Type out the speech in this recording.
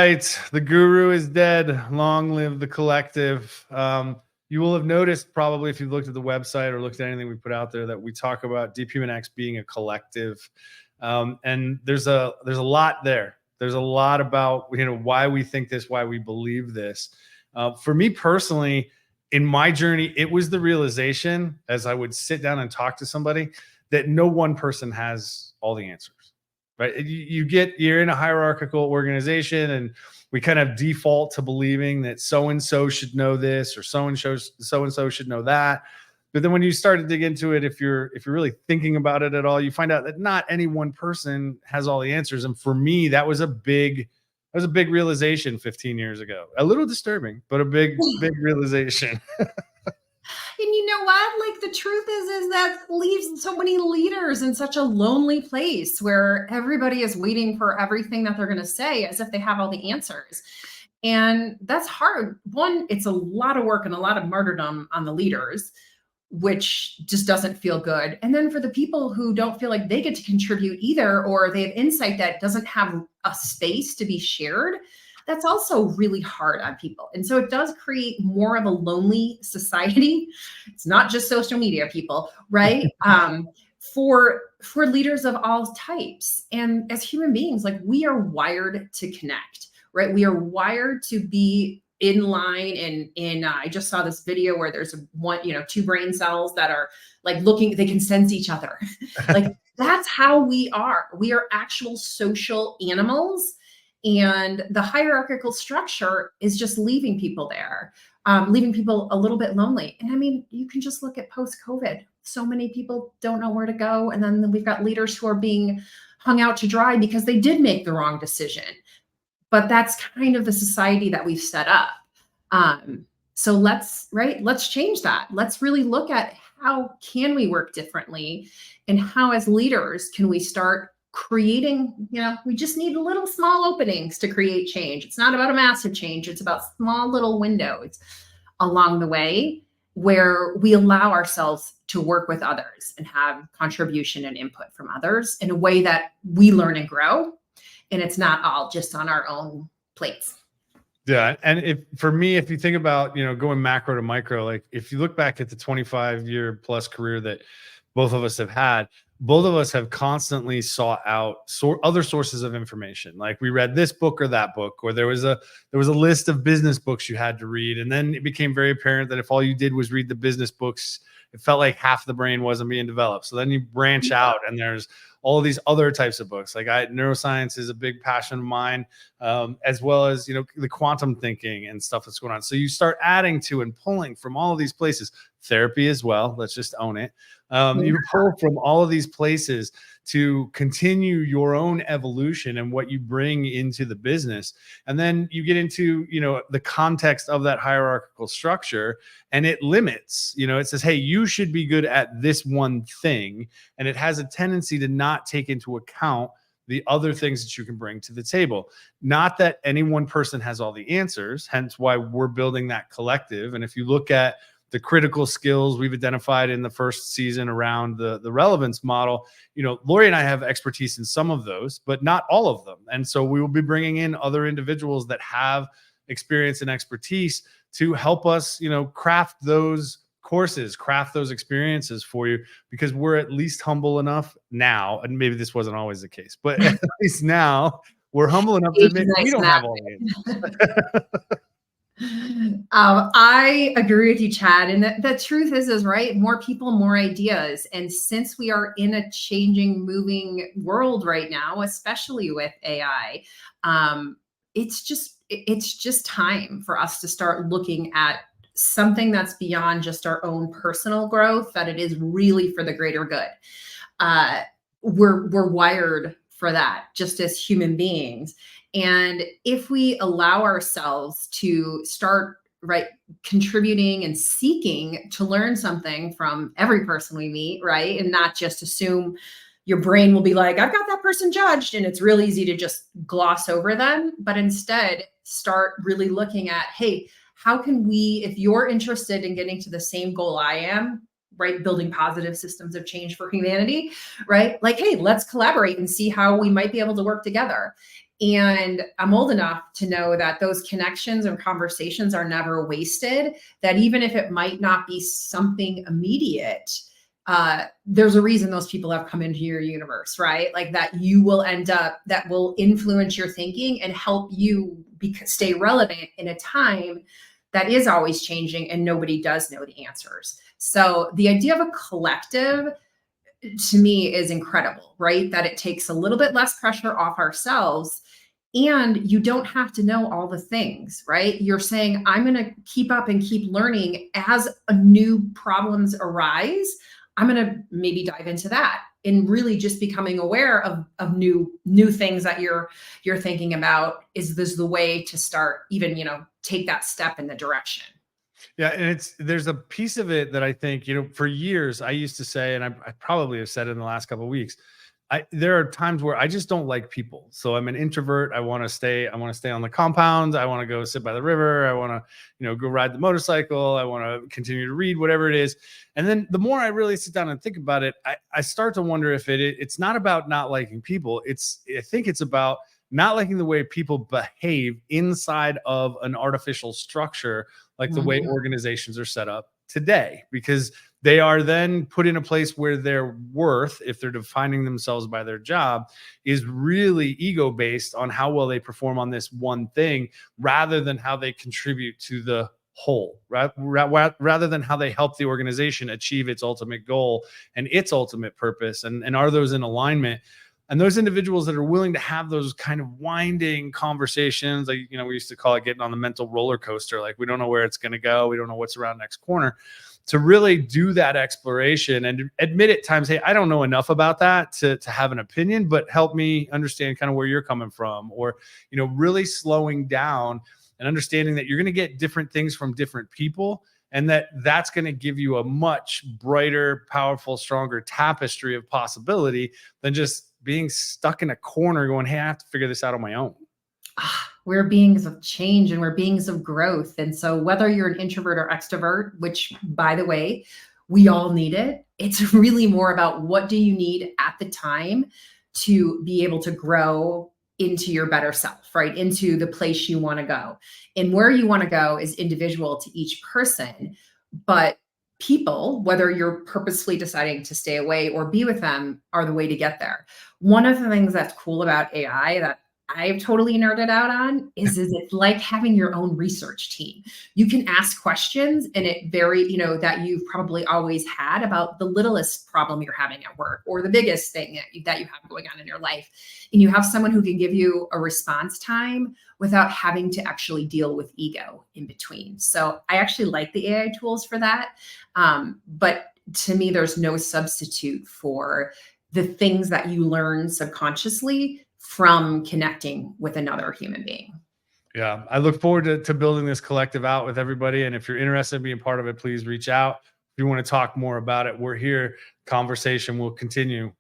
Right, the guru is dead. Long live the collective. You will have noticed probably if you looked at the website or looked at anything we put out there that we talk about DeepHumanX being a collective, and there's a lot there. There's a lot about why we think this, why we believe this. For me personally, in my journey, it was the realization as I would sit down and talk to somebody that no one person has all the answers. Right? You're in a hierarchical organization, and we kind of default to believing that so and so should know this or so and so should know that. But then when you start to dig into it, if you're really thinking about it at all, you find out that not any one person has all the answers. And for me, that was a big realization 15 years ago. A little disturbing, but a big realization. And you know what? Like, the truth is that leaves so many leaders in such a lonely place where everybody is waiting for everything that they're going to say as if they have all the answers. And that's hard. One, it's a lot of work and a lot of martyrdom on the leaders, which just doesn't feel good. And then for the people who don't feel like they get to contribute either, or they have insight that doesn't have a space to be shared, that's also really hard on people. And so it does create more of a lonely society. It's not just social media people, right? For leaders of all types. And as human beings, like, we are wired to connect, right? We are wired to be in line. And I just saw this video where there's two brain cells that are like they can sense each other. Like, that's how we are. We are actual social animals. And the hierarchical structure is just leaving people there, leaving people a little bit lonely. And I mean, you can just look at post-COVID. So many people don't know where to go. And then we've got leaders who are being hung out to dry because they did make the wrong decision. But that's kind of the society that we've set up. So let's change that. Let's really look at how can we work differently, and how as leaders can we start creating, we just need little small openings to create change. It's not about a massive change. It's about small little windows along the way where we allow ourselves to work with others and have contribution and input from others in a way that we learn and grow. And it's not all just on our own plates. Yeah. And for me, if you think about, going macro to micro, like if you look back at the 25-year plus career that both of us have had, both of us have constantly sought out other sources of information. Like, we read this book or that book, or there was a list of business books you had to read. And then it became very apparent that if all you did was read the business books, it felt like half the brain wasn't being developed. So then you branch out, and there's all of these other types of books. Like, neuroscience is a big passion of mine, as well as, the quantum thinking and stuff that's going on. So you start adding to and pulling from all of these places. Therapy as well. Let's just own it. You pull from all of these places to continue your own evolution and what you bring into the business. And then you get into, the context of that hierarchical structure, and it limits, it says, hey, you should be good at this one thing. And it has a tendency to not take into account the other things that you can bring to the table. Not that any one person has all the answers, hence why we're building that collective. And if you look at the critical skills we've identified in the first season around the relevance model, Lori and I have expertise in some of those, but not all of them. And so we will be bringing in other individuals that have experience and expertise to help us, craft those courses, craft those experiences for you, because we're at least humble enough now, and maybe this wasn't always the case, but at least now we're humble enough to admit we don't have all the answers. I agree with you, Chad. And the truth is right, more people, more ideas. And since we are in a changing, moving world right now, especially with AI, it's just time for us to start looking at something that's beyond just our own personal growth, that it is really for the greater good. We're wired for that, just as human beings. And if we allow ourselves to start contributing and seeking to learn something from every person we meet, right? And not just assume your brain will be like, I've got that person judged, and it's real easy to just gloss over them, but instead start really looking at, hey, how can we, if you're interested in getting to the same goal I am, right, building positive systems of change for humanity, right? Like, hey, let's collaborate and see how we might be able to work together. And I'm old enough to know that those connections and conversations are never wasted, that even if it might not be something immediate, there's a reason those people have come into your universe, right? Like that you will end up, that will influence your thinking and help you stay relevant in a time that is always changing and nobody does know the answers. So the idea of a collective to me is incredible, right? That it takes a little bit less pressure off ourselves and you don't have to know all the things, right? You're saying, I'm going to keep up and keep learning as new problems arise. I'm going to maybe dive into that and really just becoming aware of new things that you're thinking about. Is this the way to start even, take that step in the direction? Yeah, and there's a piece of it that I think, for years I used to say, and I probably have said it in the last couple of weeks, there are times where I just don't like people. So I'm an introvert. I want to stay on the compound. I want to go sit by the river. I want to, go ride the motorcycle. I want to continue to read, whatever it is. And then the more I really sit down and think about it, I start to wonder if it's not about not liking people. I think it's about not liking the way people behave inside of an artificial structure, like the way organizations are set up today, because they are then put in a place where their worth, if they're defining themselves by their job, is really ego based on how well they perform on this one thing, rather than how they contribute to the whole, right? Rather than how they help the organization achieve its ultimate goal and its ultimate purpose. And are those in alignment? And those individuals that are willing to have those kind of winding conversations, like, we used to call it getting on the mental roller coaster. Like, we don't know where it's going to go. We don't know what's around next corner. To really do that exploration and admit at times, hey, I don't know enough about that to have an opinion, but help me understand kind of where you're coming from. Or, really slowing down and understanding that you're going to get different things from different people, and that's going to give you a much brighter, powerful, stronger tapestry of possibility than just being stuck in a corner going, hey, I have to figure this out on my own. We're beings of change and we're beings of growth. And so whether you're an introvert or extrovert, which by the way, we all need it, it's really more about what do you need at the time to be able to grow into your better self, right? Into the place you want to go. And where you want to go is individual to each person, but people, whether you're purposefully deciding to stay away or be with them, are the way to get there. One of the things that's cool about AI that I've totally nerded out on is it's like having your own research team. You can ask questions and it that you've probably always had about the littlest problem you're having at work or the biggest thing that you have going on in your life. And you have someone who can give you a response time without having to actually deal with ego in between. So I actually like the AI tools for that. But to me, there's no substitute for the things that you learn subconsciously from connecting with another human being. Yeah, I look forward to building this collective out with everybody. And if you're interested in being part of it, please reach out. If you want to talk more about it, we're here. Conversation will continue.